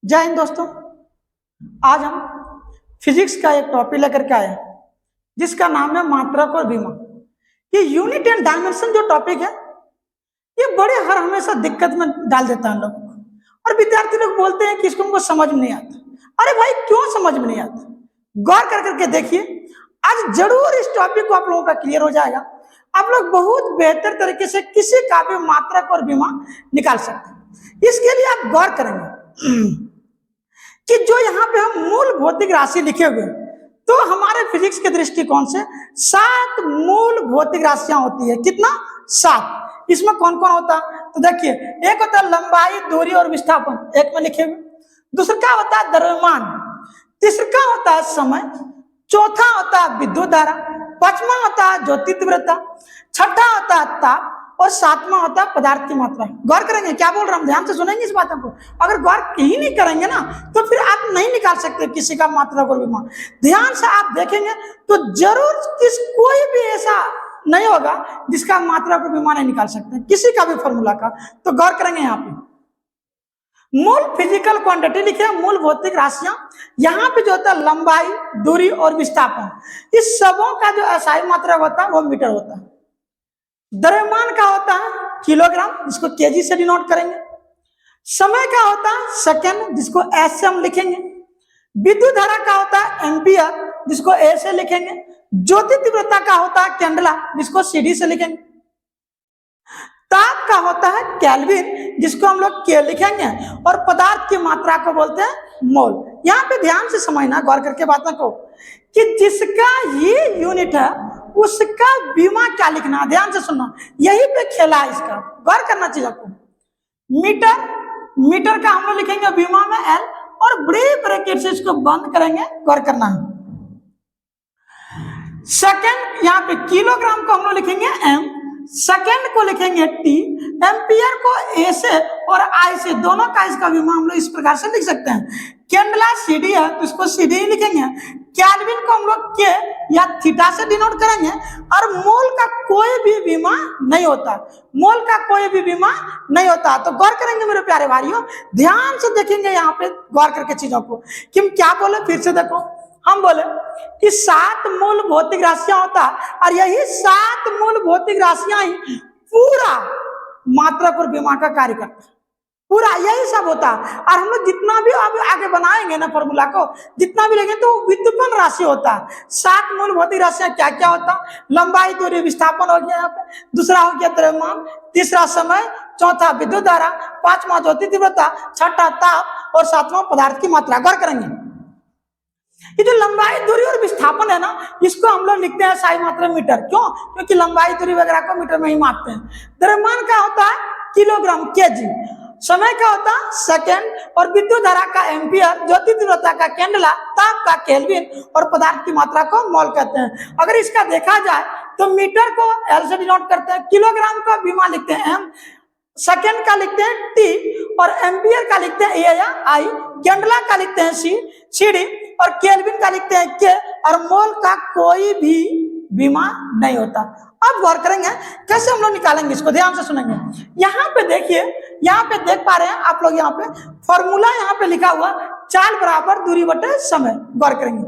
जय हिंद दोस्तों। आज हम फिजिक्स का एक टॉपिक लेकर के आए हैं जिसका नाम है मात्रक और विमा। ये यूनिट एंड डायमेंशन जो टॉपिक है ये बड़े हर हमेशा दिक्कत में डाल देता है हम लोगों को, और विद्यार्थी लोग बोलते हैं कि इसको हमको समझ में नहीं आता। अरे भाई क्यों समझ में नहीं आता? गौर कर करके देखिए, आज जरूर इस टॉपिक को आप लोगों का क्लियर हो जाएगा। आप लोग बहुत बेहतर तरीके से किसी का भी मात्रक और विमा निकाल सकते हैं। इसके लिए आप गौर करेंगे कि जो यहाँ पे हम मूल भौतिक राशि लिखे हुए हैं, तो हमारे फिजिक्स के दृष्टिकोण से 7 मूल भौतिक राशियां होती है। कितना? 7। इसमें कौन कौन होता है? तो देखिए, एक होता है लंबाई, दूरी और विस्थापन, एक में लिखे हुए। दूसरा होता है द्रव्यमान, तीसरा होता है समय, चौथा होता है विद्युत धारा, पांचवा होता है ज्योति तीव्रता, छठा होता है ताप और सातवां होता है पदार्थ की मात्रा। गौर करेंगे क्या बोल रहा हूं, ध्यान से सुनेंगे इस बातों को। अगर गौर ही नहीं करेंगे ना तो फिर आप नहीं निकाल सकते किसी का मात्रक और विमा। ध्यान से आप देखेंगे तो जरूर कोई भी ऐसा नहीं होगा जिसका मात्रक और विमा नहीं निकाल सकते किसी का भी फॉर्मूला का। तो गौर करेंगे यहाँ पे मूल फिजिकल क्वांटिटी लिखे, मूल भौतिक राशियां। यहाँ पे जो होता है लंबाई, दूरी और विस्थापन, इस सबों का जो असाई मात्रक होता है वो मीटर होता है। द्रव्यमान का होता है किलोग्राम, जिसको केजी से डिनोट करेंगे। समय का होता है सेकेंड, जिसको एस से हम लिखेंगे। विद्युत धारा का होता है एम्पियर, जिसको ए से लिखेंगे। ज्योति तीव्रता का होता है कैंडला, जिसको सीडी से लिखेंगे। ताप का होता है केल्विन, जिसको हम लोग के लिखेंगे। और पदार्थ की मात्रा को बोलते हैं मोल। यहाँ पे ध्यान से समझना, गौर करके बातों को, कि जिसका ये यूनिट है उसका विमा क्या लिखना। ध्यान से सुनना, यही पे खेला है इसका, गौर करना चाहिए आपको। मीटर का हम लोग लिखेंगे विमा में एल, और बड़े ब्रैकेट से इसको बंद करेंगे, गौर करना है। सेकेंड, यहाँ पे किलोग्राम को हम लोग लिखेंगे एम, सेकेंड को लिखेंगे टी, एम्पियर को ए से और आई से, दोनों का इसका विमा हम लोग इस प्रकार से लिख सकते हैं। कैंडला सीडी है तो इसको सीडी ही लिखेंगे। केल्विन को हम लोग के या थीटा से डिनोट करेंगे। और मोल का कोई भी विमा नहीं होता, मोल का कोई भी विमा नहीं होता। तो गौर करेंगे मेरे प्यारे भाइयों, ध्यान से देखेंगे यहाँ पे, गौर करके चीजों को कि हम क्या बोले। फिर से देखो, हम बोले कि 7 मूल भौतिक राशियां होता, और यही 7 मूल भौतिक राशियां ही पूरा मात्रक और विमा का कार्य करता, पूरा यही सब होता। और हम लोग जितना भी आगे बनाएंगे ना फॉर्मूला को, जितना भी लेंगे तो व्युत्पन्न राशि होता है। 7 मूल भौतिक राशियां क्या क्या होता? लंबाई, दूरी, विस्थापन हो गया यहाँ पे, दूसरा हो गया द्रव्यमान, तीसरा समय, चौथा विद्युत धारा, पांचवा ज्योति तीव्रता, छठा ताप और सातवां पदार्थ की मात्रा। गौर करेंगे, ये जो लंबाई, दूरी और विस्थापन है ना, इसको हम लोग लिखते हैं साई मात्रा मीटर। क्यों? क्योंकि लंबाई, दूरी वगैरह को मीटर में ही मापते हैं। द्रव्यमान का होता है किलोग्राम, केजी। समय का होता है सेकेंड, और विद्युत धारा का एम्पियर, ज्योति तीव्रता का कैंडला, ताप का केल्विन और पदार्थ की मात्रा को मोल कहते हैं। अगर इसका देखा जाए तो मीटर को एल से डिनोट करते हैं, किलोग्राम का विमा लिखते हैं एम, सेकेंड का लिखते हैं टी, और एम्पियर का लिखते हैं ए या आई, कैंडला का लिखते हैं सीडी, और केल्विन का लिखते हैं के, और मोल का कोई भी विमा नहीं होता। अब गौर करेंगे कैसे हम लोग निकालेंगे इसको, ध्यान से सुनेंगे। यहाँ पे देखिए, यहाँ पे देख पा रहे हैं आप लोग, यहाँ पे फॉर्मूला यहाँ पे लिखा हुआ, चाल बराबर दूरी बटे समय। गौर करेंगे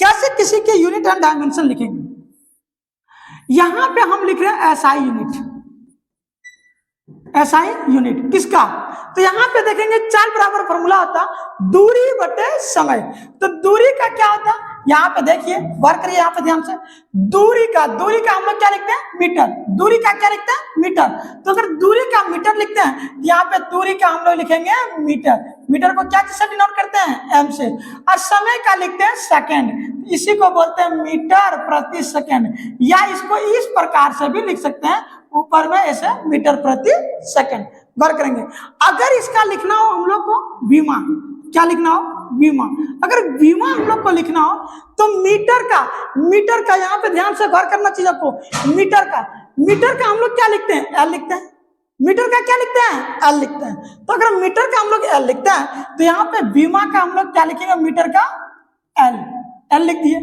कैसे किसी के यूनिट एंड डायमेंशन लिखेंगे। यहाँ पे हम लिख रहे हैं एसआई यूनिट, एसआई यूनिट किसका? तो यहाँ पे देखेंगे चाल बराबर फॉर्मूला होता दूरी बटे समय। तो दूरी का क्या होता? यहाँ पे देखिए, गौर करिए यहाँ पे ध्यान से, दूरी का हम लोग क्या लिखते हैं? मीटर। दूरी का क्या लिखते हैं? मीटर। तो अगर दूरी का मीटर लिखते हैं, यहाँ पे दूरी का हम लोग लिखेंगे मीटर। मीटर को क्या किससे डिनोट करते हैं? एम से। और समय का लिखते हैं सेकेंड, इसी को बोलते हैं मीटर प्रति सेकेंड, या इसको इस प्रकार से भी लिख सकते हैं, ऊपर में ऐसे मीटर प्रति सेकेंड। गौर करेंगे, अगर इसका लिखना हो हम लोग को विमा, क्या लिखना हो? विमा। अगर विमा हम लोग को लिखना हो तो मीटर का यहाँ पे ध्यान से गौर करना चाहिए आपको। मीटर का हम लोग क्या लिखते हैं? एल लिखते हैं। मीटर का क्या लिखते हैं? एल लिखते हैं। तो अगर मीटर का हम लोग एल लिखते हैं तो यहाँ पे विमा का हम लोग क्या लिखेंगे? मीटर का एल लिख दिए।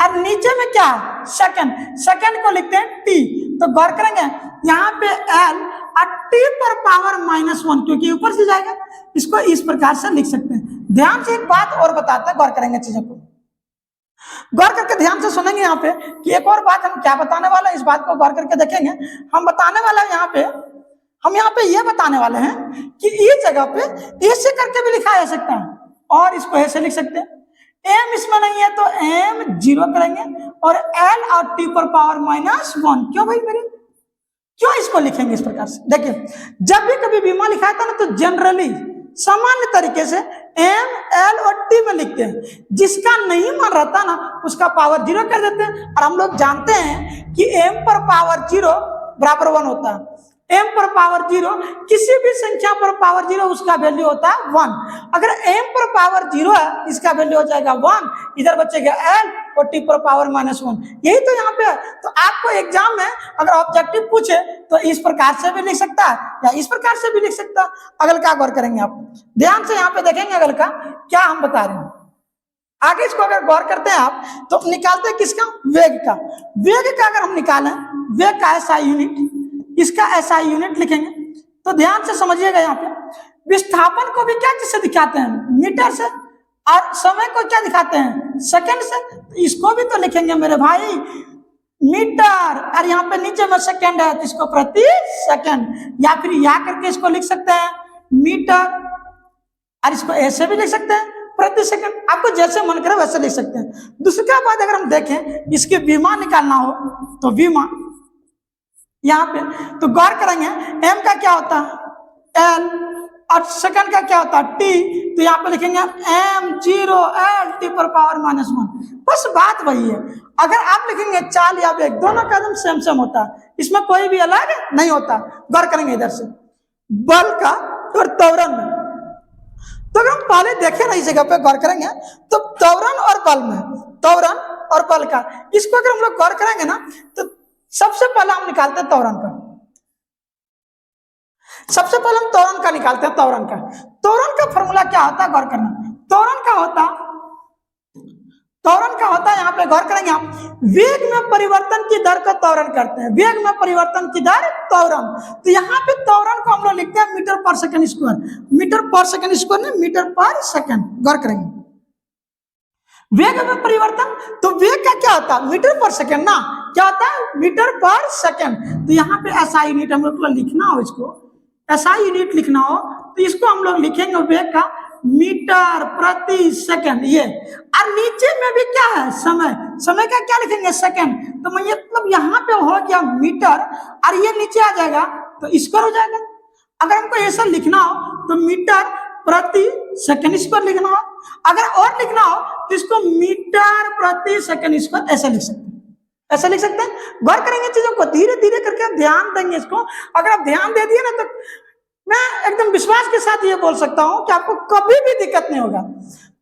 और नीचे में क्या है? सेकंड को लिखते हैं टी। तो गौर करेंगे यहाँ पे एल और टी पर पावर -1, क्योंकि ऊपर से जाएगा, इसको इस प्रकार से लिख सकते हैं। ध्यान से एक बात और बताते हैं, गौर करेंगे चीजों को, गौर करके ध्यान से सुनेंगे यहाँ पे कि एक और बात हम क्या बताने वाले हैं, इस बात को गौर करके देखेंगे। हम बताने वाला है यहाँ पे, हम यहाँ पे ये बताने वाले हैं कि इस जगह पे ऐसे करके भी लिखा जा सकता है और इसको ऐसे लिख सकते हैं। एम इसमें नहीं है तो एम 0 करेंगे और एल और टी पर पावर -1। क्यों भाई मेरे, क्यों इसको लिखेंगे इस प्रकार से? देखिए, जब भी कभी बीमा लिखा था ना तो जनरली सामान्य तरीके से एम एल और टी में लिखते हैं, जिसका नहीं मान रहता ना उसका पावर 0 कर देते हैं। और हम लोग जानते हैं कि एम पर पावर 0 बराबर 1 होता है। m पर पावर 0 किसी भी संख्या पर पावर 0 उसका वैल्यू होता है 1। अगर m पर पावर 0 है इसका वैल्यू हो जाएगा 1, इधर बचेगा l और t पर पावर -1। यही तो यहाँ पे है। तो आपको एग्जाम में अगर ऑब्जेक्टिव पूछे तो इस प्रकार से भी लिख सकता है या इस प्रकार से भी लिख सकता है। अगल का गौर करेंगे आप, ध्यान से यहाँ पे देखेंगे अगल का क्या हम बता रहे हैं। आगे इसको अगर गौर करते हैं आप तो निकालते हैं किसका, वेग का। वेग का अगर हम निकालें, वेग का SI यूनिट, इसका SI यूनिट लिखेंगे तो ध्यान से समझिएगा। यहाँ पे विस्थापन को भी क्या किससे दिखाते हैं, मीटर से, और समय को क्या दिखाते हैं, सेकंड से। तो इसको भी तो लिखेंगे मेरे भाई मीटर, और यहाँ पे नीचे में सेकंड है तो इसको प्रति सेकंड, या फिर या करके इसको लिख सकते हैं मीटर, और इसको ऐसे भी लिख सकते हैं प्रति सेकंड। आपको जैसे मन करे वैसे लिख सकते हैं। दूसरी बात अगर हम देखें इसकी विमा निकालना हो तो विमा यहाँ पे तो गौर करेंगे m का क्या होता है l और सेकंड का क्या होता है t, तो यहाँ पे लिखेंगे m 0 l t पर पावर -1। बस बात वही है। अगर आप लिखेंगे चाल या वेग दोनों का एकदम सेम सेम होता है, इसमें कोई भी अलग नहीं होता। गौर करेंगे इधर से बल का और त्वरण में, तो अगर हम पहले देखे ना इस जगह पे गौर करेंगे तो त्वरण और बल में, त्वरण और बल का, इसको अगर हम लोग गौर करेंगे ना तो सबसे पहले हम निकालते हैं त्वरण का। सबसे पहले हम त्वरण का निकालते हैं। त्वरण का फॉर्मूला क्या होता है, गौर करना। त्वरण का होता है यहाँ पे गौर करेंगे हम, वेग में परिवर्तन की दर का त्वरण करते हैं। वेग में परिवर्तन की दर त्वरण, तो यहाँ पे त्वरण को हम लोग लिखते हैं मीटर पर सेकंड स्क्वायर। मीटर पर सेकंड स्क्वायर नहीं, मीटर पर सेकंड। गौर करेंगे वेग में परिवर्तन, तो वेग का क्या होता है मीटर पर सेकंड ना, क्या होता है मीटर पर सेकंड। तो यहाँ पे SI यूनिट हम लोग को लिखना हो, इसको SI यूनिट लिखना हो तो इसको हम लोग लिखेंगे वेग का मीटर प्रति सेकंड ये। और नीचे में भी क्या है समय, समय का क्या लिखेंगे सेकंड। तो मैं ये मतलब यहाँ पे हो गया मीटर और ये नीचे आ जाएगा तो स्क्वायर हो जाएगा। अगर हमको ऐसा लिखना हो तो मीटर प्रति सेकंड स्क्वायर लिखना हो, अगर और लिखना हो तो इसको मीटर प्रति सेकंड स्क्वायर ऐसे लिख सकते हैं, ऐसे लिख सकते हैं। गौर करेंगे चीजों को, धीरे धीरे करके आप ध्यान देंगे इसको। अगर आप ध्यान दे दिए ना तो मैं एकदम विश्वास के साथ ये बोल सकता हूं कि आपको कभी भी दिक्कत नहीं होगा।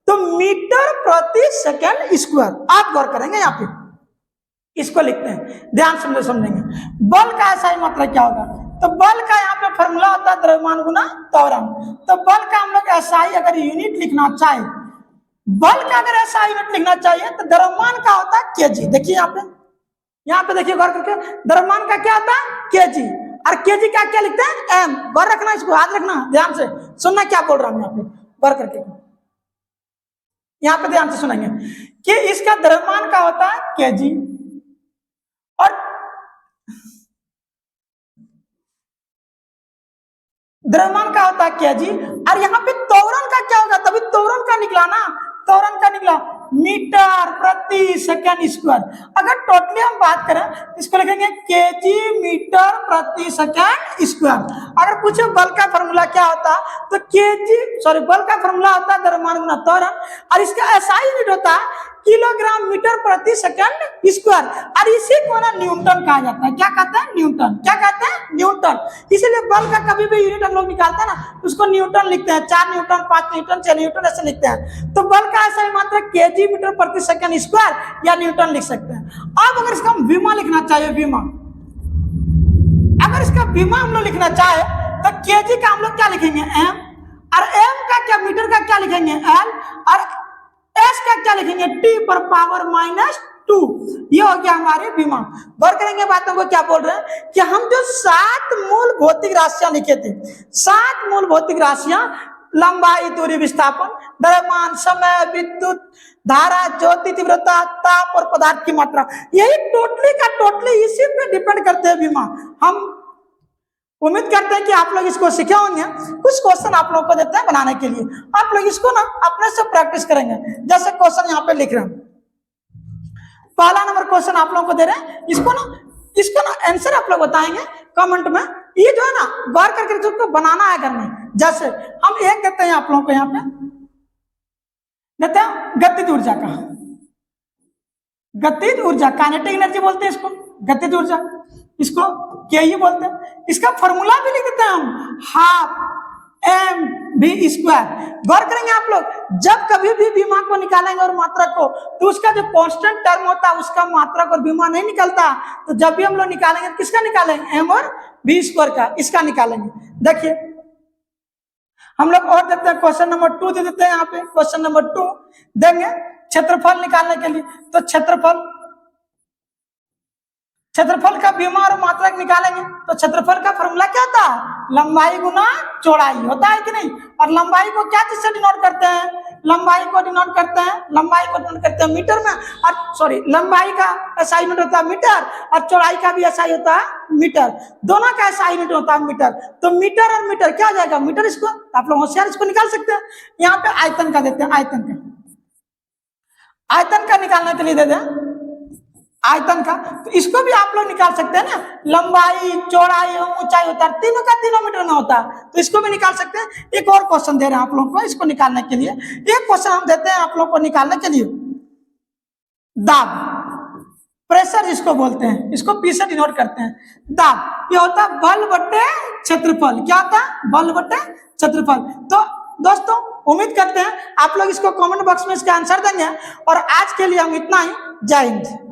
तो मीटर प्रति सेकंड स्क्वायर आप गौर करेंगे यहाँ पे, इसको लिखते हैं, ध्यान से समझेंगे। बल का SI मात्रा क्या होगा, तो बल का यहाँ पे फॉर्मूला होता है द्रव्यमान गुना त्वरण। तो बल का हम लोग SI अगर यूनिट लिखना चाहे, बल का अगर SI यूनिट लिखना चाहिए तो द्रव्यमान का होता है kg। देखिए यहाँ पे देखिए गौर करके, द्रव्यमान का क्या होता है kg, और kg का क्या लिखते हैं m। गौर रखना, इसको याद रखना, ध्यान से सुनना क्या बोल रहा हूं यहाँ पे, गौर करके यहाँ पे ध्यान से सुनेंगे कि इसका द्रव्यमान का होता है kg और द्रव्यमान का होता है kg, और यहाँ पे त्वरण का क्या होगा, तभी त्वरण का निकला ना, त्वरण का निकला मीटर प्रति सेकंड स्क्वायर। अगर टोटली हम बात करें तो इसको लिखेंगे kg मीटर प्रति सेकंड स्क्वायर। अगर पूछे बल का फॉर्मूला क्या होता तो बल का फॉर्मूला होता है द्रव्यमान गुना त्वरण, और इसका SI यूनिट होता है किलोग्राम मीटर प्रति सेकंड स्क्वायर, और इसी को ना न्यूटन कहा जाता है। क्या कहते हैं न्यूटन, क्या कहते हैं न्यूटन। इसीलिए बल का कभी भी यूनिट हम लोग निकालते हैं ना उसको न्यूटन लिखते हैं, 4 न्यूटन 5 न्यूटन 6 न्यूटन ऐसे लिखते हैं। तो बल का SI मात्रा kg मीटर प्रति सेकंड स्क्वायर या न्यूटन लिख सकते हैं। अब अगर इसका हम विमा लिखना चाहिए, विमा, अगर इसका विमा हम लोग लिखना चाहे तो kg का हम लोग क्या लिखेंगे m, और m का क्या मीटर का क्या लिखेंगे l, और s का क्या लिखेंगे t पर पावर -2। ये हो गया हमारे विमा। गौर करेंगे बातों को, क्या बोल रहे हैं कि हम जो 7 मूल भौतिक राशियां लिखे थे, 7 मूल भौतिक राशियां लंबाई, दूरी, विस्थापन, द्रव्यमान, समय, विद्युत धारा, ज्योति तीव्रता, ताप और पदार्थ की मात्रा। यही टोटली का टोटली इसी पे डिपेंड करते हैं बीमा। हम उम्मीद करते हैं कि आप लोग इसको सीखे होंगे। कुछ क्वेश्चन आप लोगों को देते हैं बनाने के लिए, आप लोग इसको ना अपने से प्रैक्टिस करेंगे। जैसे क्वेश्चन यहाँ पे लिख रहे हैं, पहला नंबर क्वेश्चन आप लोगों को दे रहे हैं, इसको ना आंसर आप लोग बताएंगे कमेंट में। ये जो है ना गौर करके इसको बनाना है घर में। जैसे हम एक देते हैं आप लोगों को, यहाँ पे देते हैं गतिज ऊर्जा का, गतिज ऊर्जा काइनेटिक एनर्जी बोलते हैं इसको, गतिज ऊर्जा, इसको क्या ही बोलते हैं। इसका फॉर्मूला भी लिख देते हैं हम, हाफ mv²। गौर करेंगे आप लोग, जब कभी भी बीमा को निकालेंगे और मात्रा को, तो उसका जो कांस्टेंट टर्म होता है उसका मात्रा और बीमा नहीं निकलता। तो जब भी हम लोग निकालेंगे किसका निकालेंगे, m और v² का, इसका निकालेंगे। देखिए हम लोग और देते हैं, क्वेश्चन नंबर 2 दे देते हैं। यहाँ पे क्वेश्चन नंबर 2 देंगे क्षेत्रफल निकालने के लिए। तो क्षेत्रफल का बीमा और मात्रा निकालेंगे। तो क्षेत्रफल का फॉर्मूला क्या होता है, लंबाई गुना चौड़ाई होता है कि नहीं। और लंबाई को क्या चीज से डिनोट करते हैं, लंबाई को डिनोट करते हैं मीटर में। और सॉरी, लंबाई का SI यूनिट होता है मीटर, और चौड़ाई का भी SI होता है मीटर। दोनों का SI यूनिट होता है मीटर। तो मीटर और मीटर क्या हो जाएगा, मीटर स्क्वायर। आप लोग होशियार इसको निकाल सकते हैं। यहाँ पे आयतन का देते हैं, आयतन का निकालने के लिए दे दें आयतन का। तो इसको भी आप लोग निकाल सकते हैं ना, लंबाई, चौड़ाई और ऊंचाई होता है, तीनों का 3 मीटर में होता है। तो इसको भी निकाल सकते हैं। एक और क्वेश्चन दे रहे हैं आप लोगों को इसको निकालने के लिए। एक क्वेश्चन हम देते हैं आप लोग को निकालने के लिए, दाब, प्रेशर जिसको बोलते हैं, इसको P से डिनोट करते हैं। दाब ये होता है बल बटे क्षेत्रफल। क्या होता है, बल बटे क्षेत्रफल। तो दोस्तों उम्मीद करते हैं आप लोग इसको कमेंट बॉक्स में इसका आंसर देंगे। और आज के लिए हम इतना ही, जय हिंद।